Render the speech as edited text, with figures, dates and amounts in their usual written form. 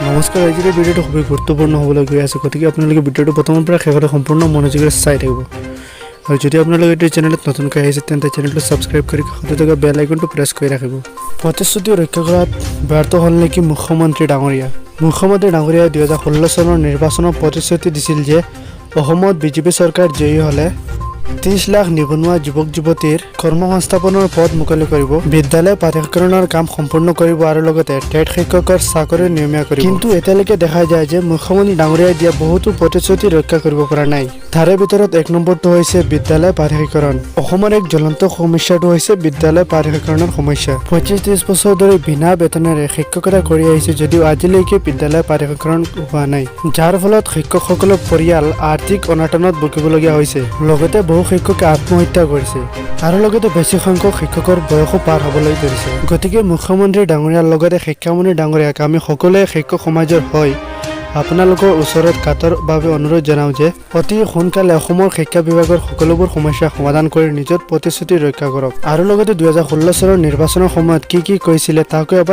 নমস্কাৰ, আজিৰ ভিডিঅ'টো খুবেই গুৰুত্বপূৰ্ণ হ'বলৈ গৈ আছে, গতিকে আপোনালোকে ভিডিঅ'টো প্ৰথমৰ পৰা শেষলৈ সম্পূৰ্ণ মনোযোগেৰে চাই থাকিব। আৰু যদি আপোনালোকে এই চেনেলত নতুনকৈ আহিছে তেন্তে চেনেলটো ছাবস্ক্ৰাইব কৰি কাষতে থকা বেল আইকনটো প্ৰেছ কৰি ৰাখিব। প্ৰতিশ্ৰুতি ৰক্ষা কৰাত ব্যৰ্থ হ'ল নেকি মুখ্যমন্ত্ৰী ডাঙৰীয়া? মুখ্যমন্ত্ৰী ডাঙৰীয়াই 2016 চনৰ নিৰ্বাচনত প্ৰতিশ্ৰুতি দিছিল যে অসমত বিজেপি চৰকাৰ জয়ী হ'লে 30 লাখ নিবনুৱা যুৱক যুৱতীৰ কৰ্মসংস্থাপনৰ পথ মুকলি কৰিব, বিদ্যালয় পাঠ্যক্ৰমৰ কাম সম্পূৰ্ণ কৰিব আৰু লগতে টেট শিক্ষকৰ চাকৰি নিয়মীয়া কৰিব। কিন্তু এতিয়ালৈকে দেখা যায় যে মুখ্যমন্ত্ৰী ডাঙৰীয়াই দিয়া বহুতো প্ৰতিশ্ৰুতি ৰক্ষা কৰিব পৰা নাই। তাৰে ভিতৰত 1 নম্বৰটো হৈছে বিদ্যালয় পাঠ্যক্ৰম। অসমৰ এক জ্বলন্ত সমস্যাটো হৈছে বিদ্যালয় পাঠ্যক্ৰমৰ সমস্যা। 25-30 বছৰ ধৰি বিনা বেতনেৰে শিক্ষকতা কৰি আহিছে যদিও আজিলৈকে বিদ্যালয় পাঠ্যক্ৰম হোৱা নাই, যাৰ ফলত শিক্ষকসকলৰ পৰিয়াল আৰ্থিক অনাটনত ভুগিবলগীয়া হৈছে। লগতে বহু শিক্ষকে আত্মহত্যা কৰিছে আৰু লগতে বেছি সংখ্যক শিক্ষকৰ বয়সো পাৰ হ'বলৈ ধৰিছে। গতিকে মুখ্যমন্ত্ৰী ডাঙৰীয়াৰ লগতে শিক্ষামন্ত্ৰী ডাঙৰীয়াক আমি সকলোৱে শিক্ষক সমাজৰ হৈ আপোনালোকৰ ওচৰত কাতৰভাৱে অনুৰোধ জনাওঁ যে অতি সোনকালে অসমৰ শিক্ষা বিভাগৰ সকলোবোৰ সমস্যা সমাধান কৰি নিজৰ প্ৰতিশ্ৰুতি ৰক্ষা কৰক। আৰু লগতে 2016 চনৰ নিৰ্বাচনৰ সময়ত কি কৈছিলে তাকো এবাৰ